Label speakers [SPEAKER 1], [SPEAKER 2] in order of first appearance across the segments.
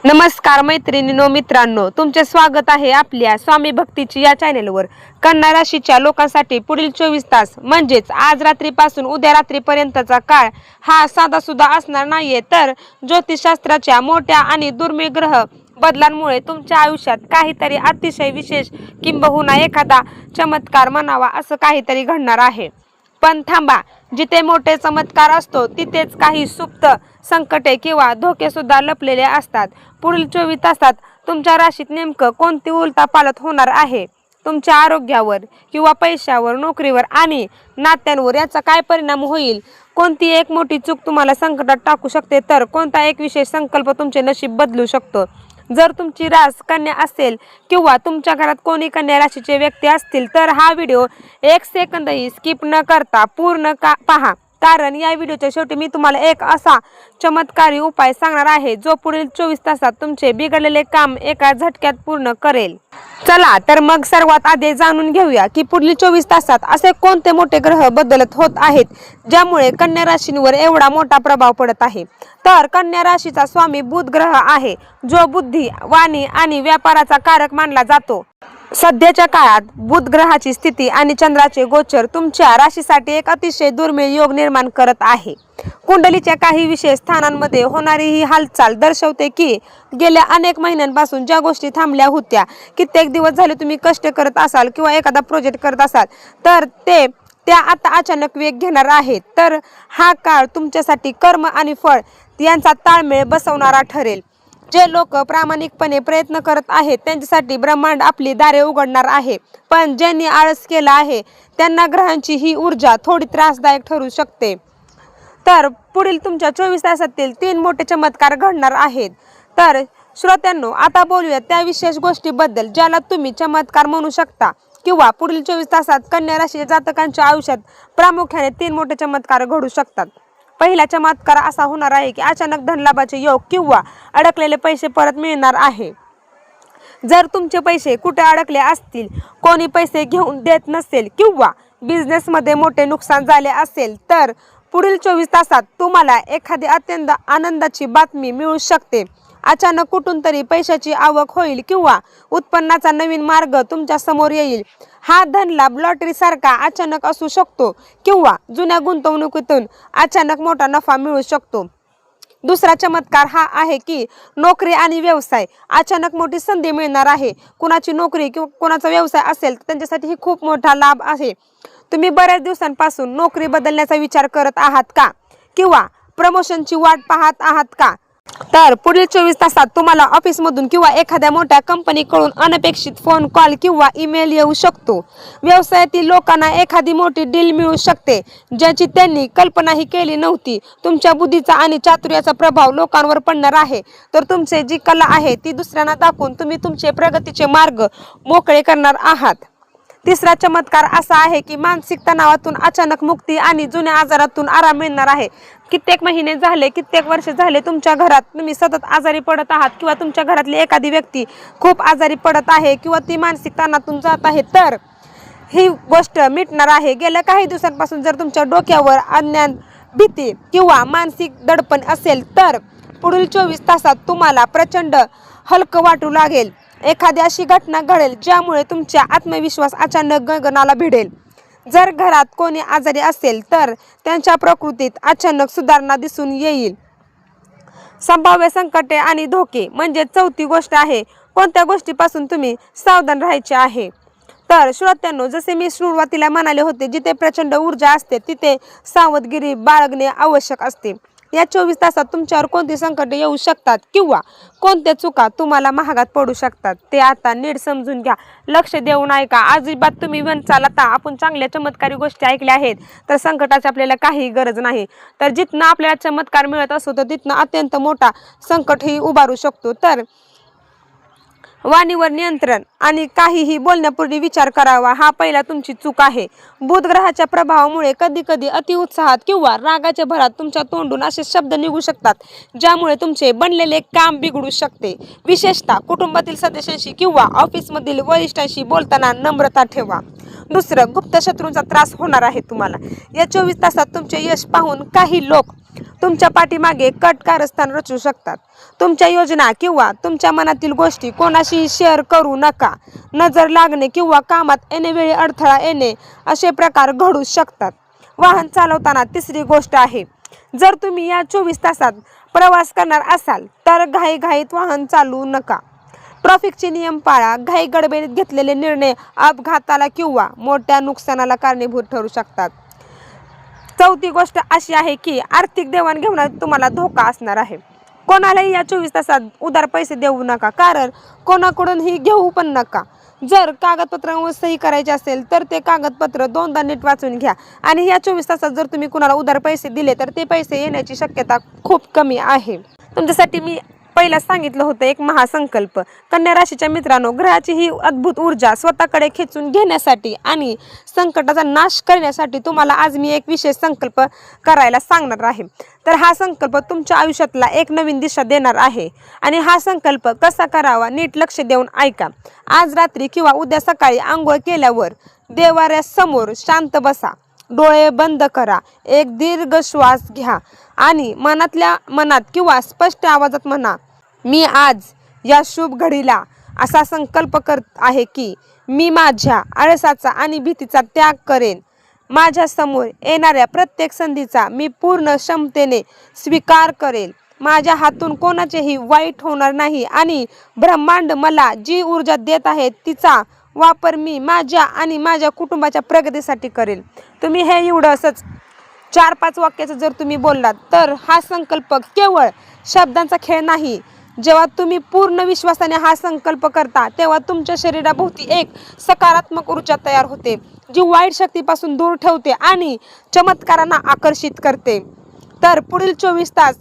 [SPEAKER 1] नमस्कार मैत्रिणींनो, मित्रांनो, तुमचे स्वागत आहे आपल्या स्वामी भक्तीची या चॅनेलवर। कन्या राशीच्या लोकांसाठी पुढील 24 तास म्हणजेच आज रात्रीपासून उद्या रात्रीपर्यंतचा काळ हा साधा सुद्धा असणार नाहीये, तर ज्योतिषशास्त्राच्या मोठ्या आणि दुर्मिळ ग्रह बदलांमुळे तुमच्या आयुष्यात काहीतरी अतिशय विशेष किंबहुना एखादा चमत्कार म्हणावा असं काहीतरी घडणार आहे। पण थांबा, जिथे मोठे चमत्कार असतो तिथेच काही सुप्त संकटे किंवा धोके सुद्धा लपलेले असतात। पुढील 24 तासात तुमच्या राशीत नेमकं कोणती उलथापालथ होणार आहे, तुमच्या आरोग्यावर किंवा पैशावर, नोकरीवर आणि नात्यांवर याचा काय परिणाम होईल, कोणती एक मोठी चूक तुम्हाला संकटात टाकू शकते, तर कोणता एक विशेष संकल्प तुमचे नशीब बदलू शकतो। जर तुमची रास कन्या असेल किंवा तुमच्या घरात कोणी कन्या राशीचे व्यक्ती असतील तर हा व्हिडिओ एक सेकंदही स्किप न करता पूर्ण पहा, कारण या व्हिडिओच्या शेवटी मी तुम्हाला एक असा चमत्कारी उपाय सांगणार आहे जो पुढील 24 तासात तुमचे बिघडलेले काम एका झटक्यात पूर्ण करेल। चला तर मग सर्वात आधी जाणून घेऊया की पुढील 24 तासात असे कोणते मोठे ग्रह बदलत होत आहेत ज्यामुळे कन्या राशींवर एवढा मोठा प्रभाव पडत आहे। तर कन्या राशीचा स्वामी बुध ग्रह आहे, जो बुद्धी, वाणी आणि व्यापाराचा कारक मानला जातो। सध्याच्या काळात बुध ग्रहाची स्थिती आणि चंद्राचे गोचर तुमच्या राशीसाठी एक अतिशय दुर्मिळ योग निर्माण करत आहे। कुंडलीच्या काही विशेष स्थानांमध्ये होणारी ही हालचाल दर्शवते की गेल्या अनेक महिन्यांपासून ज्या गोष्टी थांबल्या होत्या, कित्येक दिवस झाले तुम्ही कष्ट करत असाल किंवा एखादा प्रोजेक्ट करत असाल तर त्या आता अचानक वेग घेणार आहेत। तर हा काळ तुमच्यासाठी कर्म आणि फळ यांचा ताळमेळ बसवणारा ठरेल। जे लोक प्रामाणिकपणे प्रयत्न करत आहेत त्यांच्यासाठी ब्रह्मांड आपली दारे उघडणार आहे, पण ज्यांनी आळस केला आहे त्यांना ग्रहांची ही ऊर्जा थोडी त्रासदायक ठरू शकते। तर पुढील तुमच्या 24 तासातील 3 मोठे चमत्कार घडणार आहेत। तर श्रोत्यांनो, आता बोलूया त्या विशेष गोष्टीबद्दल ज्याला तुम्ही चमत्कार म्हणू शकता किंवा पुढील 24 तासात कन्या राशीच्या जातकांच्या आयुष्यात प्रामुख्याने 3 मोठे चमत्कार घडू शकतात। पहिला चमत्कार असा होणार आहे की अचानक धनलाभाचे योग किंवा अडकलेले पैसे परत मिळणार आहे। जर तुमचे पैसे कुठे अडकले असतील, कोणी पैसे घेऊन देत नसेल किंवा बिझनेसमध्ये मोठे नुकसान झाले असेल तर पुढील 24 तासात तुम्हाला एखादी अत्यंत आनंदाची बातमी मिळू शकते। अचानक कुठून तरी पैशाची आवक होईल किंवा उत्पन्नाचा नवीन मार्ग तुमच्या समोर येईल। हा धनलाभ लॉटरी सारखा अचानक असू शकतो किंवा जुन्या गुंतवणुकीतून अचानक मोठा नफा मिळू शकतो। दुसरा चमत्कार हा आहे की नोकरी आणि व्यवसाय अचानक मोठी संधी मिळणार आहे। कुणाची नोकरी किंवा कुणाचा व्यवसाय असेल तर त्यांच्यासाठी ही खूप मोठा लाभ आहे। तुम्ही बऱ्याच दिवसांपासून नोकरी बदलण्याचा विचार करत आहात का किंवा प्रमोशनची वाट पाहत आहात का? तर पुढील 24 तासात तुम्हाला ऑफिसमधून किंवा एखाद्या मोठ्या कंपनीकडून अनपेक्षित फोन कॉल किंवा ईमेल येऊ शकतो। व्यवसायातील लोकांना एखादी मोठी डील मिळू शकते ज्याची त्यांनी कल्पनाही केली नव्हती। तुमच्या बुद्धीचा आणि चातुर्याचा प्रभाव लोकांवर पडणार आहे, तर तुमची जी कला आहे ती दुसऱ्यांना दाखवून तुम्ही तुमचे प्रगतीचे मार्ग मोकळे करणार आहात। तिसरा चमत्कार असा आहे की मानसिक तणावातून अचानक मुक्ती आणि जुन्या आजारातून आराम मिळणार आहे। कित्येक महिने झाले, कित्येक वर्ष झाले तुमच्या घरात तुम्ही सतत आजारी पडत आहात किंवा तुमच्या घरातली एखादी व्यक्ती खूप आजारी पडत आहे किंवा ती मानसिक तणावातून जात आहे, तर ही गोष्ट मिटणार आहे। गेल्या काही दिवसांपासून जर तुमच्या डोक्यावर अज्ञान, भीती किंवा मानसिक दडपण असेल तर पुढील 24 तासात तुम्हाला प्रचंड हलकं वाटू लागेल। एखादी अशी घटना घडेल ज्यामुळे तुमचा आत्मविश्वास अचानक गगनाला भिडेल। जर घरात कोणी आजारी असेल तर त्यांच्या प्रकृतीत अचानक सुधारणा दिसून येईल। संभाव्य संकटे आणि धोके म्हणजे चौथी गोष्ट आहे कोणत्या गोष्टीपासून तुम्ही सावधान राहायचे आहे। तर श्रोत्यांनो, जसे मी सुरुवातीला म्हणाले होते, जिथे प्रचंड ऊर्जा असते तिथे सावधगिरी बाळगणे आवश्यक असते। या 24 तासात तुमच्यावर कोणती संकटे येऊ शकतात किंवा कोणत्या चुका तुम्हाला महागात पडू शकतात ते आता नीट समजून घ्या। लक्ष देऊन ऐका, अजिबात तुम्ही म्हणचाल आता आपण चांगल्या चमत्कारी गोष्टी ऐकल्या आहेत तर संकटाची आपल्याला काही गरज नाही। तर जिथनं आपल्याला चमत्कार मिळत असतो तर तिथनं अत्यंत मोठा संकटही उभारू शकतो। तर वाणीवर नियंत्रण आणि काहीही बोलण्यापूर्वी विचार करावा, हा पहिला तुमची चूक आहे। बुध ग्रहाच्या प्रभावामुळे कधी कधी अतिउत्साहात किंवा रागाच्या भरात तुमच्या तोंडून असे शब्द निघू शकतात ज्यामुळे तुमचे बनलेले काम बिघडू शकते। विशेषतः कुटुंबातील सदस्यांशी किंवा ऑफिसमधील वरिष्ठांशी बोलताना नम्रता ठेवा। दुसरं, गुप्त शत्रूंचा त्रास होणार आहे तुम्हाला. या 24 तासात तुमचे यश पाहून काही लोक तुमच्या पाठीमागे कट कारस्थान रचू शकतात. तुमच्या योजना किंवा तुमच्या मनातील गोष्टी कोणाशी शेअर करू नका. नजर लागणे किंवा कामात येणेवेळी अडथळा येणे असे प्रकार घडू शकतात. वाहन चालवताना तिसरी गोष्ट आहे, जर तुम्ही या 24 तासात प्रवास करणार असाल तर घाईघाईत वाहन चालवू नका. ट्रॅफिकचे नियम पाळा. घाई गडबडीत घेतलेले निर्णय अपघाताला किंवा मोठ्या नुकसानाला कारणीभूत ठरू शकतात. चौथी गोष्ट अशी आहे की आर्थिक देवाणघेवाणात तुम्हाला धोका असणार आहे. कोणालाही या 24 तासात उधार पैसे देऊ नका, कारण कोणाकडूनही घेऊ पण नका. जर कागदपत्रांवर सही करायची असेल तर ते कागदपत्र दोनदा नीट वाचून घ्या. आणि या 24 तासात जर तुम्ही कुणाला उधार पैसे दिले तर ते पैसे येण्याची शक्यता खूप कमी आहे. तुमच्यासाठी मी पहिला सांगितलं होतं एक महासंकल्प. कन्या राशीच्या मित्रांनो, ग्रहाची ही अद्भुत ऊर्जा स्वतःकडे खेचून घेण्यासाठी आणि संकटाचा नाश करण्यासाठी तुम्हाला आज मी एक विशेष संकल्प करायला सांगणार आहे. तर हा संकल्प तुमच्या आयुष्यातला एक नवीन दिशा देणार आहे. आणि हा संकल्प कसा करावा नीट लक्ष देऊन ऐका. आज रात्री किंवा उद्या सकाळी आंघोळ केल्यावर देवाऱ्यासमोर शांत बसा. डोळे बंद करा. एक दीर्घ श्वास घ्या आणि मनातल्या मनात किंवा स्पष्ट आवाजात म्हणा, मी आज या शुभ घडीला असा संकल्प करत आहे की मी माझ्या आळसाचा आणि भीतीचा त्याग करेन. माझ्या समोर येणाऱ्या प्रत्येक संधीचा मी पूर्ण क्षमतेने स्वीकार करेल. माझ्या हातून कोणाचेही वाईट होणार नाही आणि ब्रह्मांड मला जी ऊर्जा देत आहे तिचा वापर मी माझ्या आणि माझ्या कुटुंबाच्या प्रगतीसाठी करेल. तुम्ही हे एवढं असंच 4-5 वाक्याचं जर तुम्ही बोललात तर हा संकल्प केवळ शब्दांचा खेळ नाही. जेव्हा तुम्ही पूर्ण विश्वासाने हा संकल्प करता तेव्हा तुमच्या शरीराभोवती एक सकारात्मक ऊर्जा तयार होते, जी वाईट शक्तीपासून दूर ठेवते आणि चमत्कारांना आकर्षित करते. तर पुढील 24 तास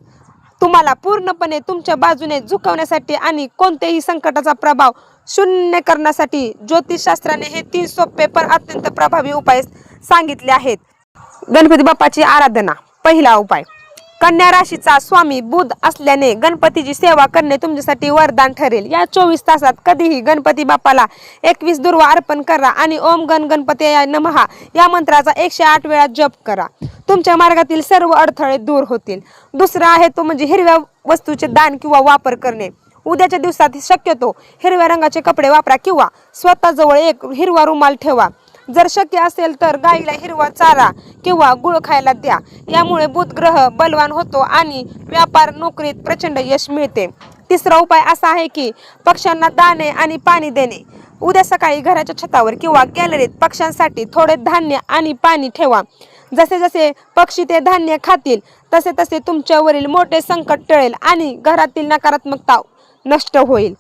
[SPEAKER 1] तुम्हाला पूर्णपणे तुमच्या बाजूने झुकवण्यासाठी आणि कोणत्याही संकटाचा प्रभाव शून्य करण्यासाठी ज्योतिषशास्त्राने हे 3 सोपे पण अत्यंत प्रभावी उपाय सांगितले आहेत. गणपती बाप्पाची आराधना. पहिला उपाय, कन्या राशीचा स्वामी बुध असल्याने गणपतीची सेवा करणे तुमच्यासाठी वरदान ठरेल. या 24 तासात कधीही गणपती बाप्पाला 21 दुर्वा अर्पण करा आणि ओम गण गणपतीयाय नमः या मंत्राचा 108 वेळा जप करा. तुमच्या मार्गातील सर्व अडथळे दूर होतील. दुसरा आहे तो म्हणजे हिरव्या वस्तूचे दान किंवा वापर करणे. उद्याच्या दिवसात शक्यतो हिरव्या रंगाचे कपडे वापरा किंवा स्वतःजवळ एक हिरवा रुमाल ठेवा. जर शक्य असेल तर गाईला हिरवा चारा किंवा गुळ खायला द्या. यामुळे बुध ग्रह बलवान होतो आणि व्यापार नोकरीत प्रचंड यश मिळते. तिसरा उपाय असा आहे की पक्ष्यांना दाणे आणि पाणी देणे. उद्या सकाळी घराच्या छतावर किंवा गॅलरीत पक्ष्यांसाठी थोडे धान्य आणि पाणी ठेवा. जसे जसे पक्षी ते धान्य खातील तसे तसे तुमच्यावरील मोठे संकट टळेल आणि घरातील नकारात्मकता नष्ट होईल.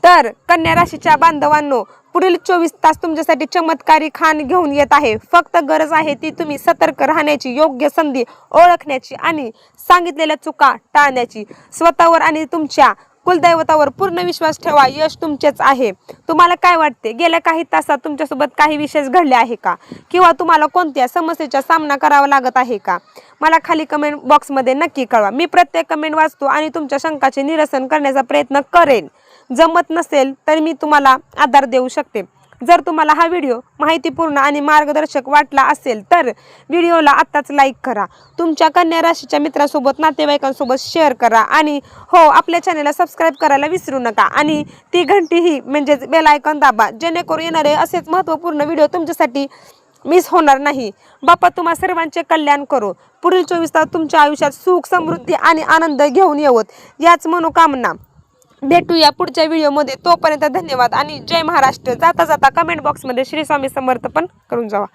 [SPEAKER 1] तर कन्या राशीच्या बांधवांनो, पुढील 24 तास तुमच्यासाठी चमत्कारी खाण घेऊन येत आहे. फक्त गरज आहे ती तुम्ही सतर्क राहण्याची, योग्य संधी ओळखण्याची आणि सांगितलेल्या चुका टाळण्याची. स्वतःवर आणि तुमच्या कुलदैवतावर पूर्ण विश्वास ठेवा. यश तुमचेच आहे. तुम्हाला काय वाटते, गेल्या काही तासात तुमच्यासोबत काही विशेष घडले आहे का, किंवा तुम्हाला कोणत्या समस्येचा सामना करावा लागत आहे का? मला खाली कमेंट बॉक्समध्ये नक्की कळवा. मी प्रत्येक कमेंट वाचतो आणि तुमच्या शंकाचे निरसन करण्याचा प्रयत्न करेन. जमत नसेल तर मी तुम्हाला आधार देऊ शकते. जर तुम्हाला हा व्हिडिओ माहितीपूर्ण आणि मार्गदर्शक वाटला असेल तर व्हिडिओला आत्ताच लाईक करा. तुमच्या कन्या राशीच्या मित्रांसोबत, नातेवाईकांसोबत शेअर करा आणि हो, आपल्या चॅनलला सबस्क्राईब करायला विसरू नका आणि ती घंटीही म्हणजेच बेल आयकॉन दाबा, जेणेकरून येणारे असेच महत्त्वपूर्ण व्हिडिओ तुमच्यासाठी मिस होणार नाही. बाप्पा तुम्हा सर्वांचे कल्याण करो. पुढील 24 तास तुमच्या आयुष्यात सुख, समृद्धी आणि आनंद घेऊन येवोत, याच मनोकामना. भेटूया पुढच्या व्हिडिओमध्ये. तोपर्यंत धन्यवाद आणि जय महाराष्ट्र. जाता जाता कमेंट बॉक्समध्ये श्री स्वामी समर्थ पण करून जावा.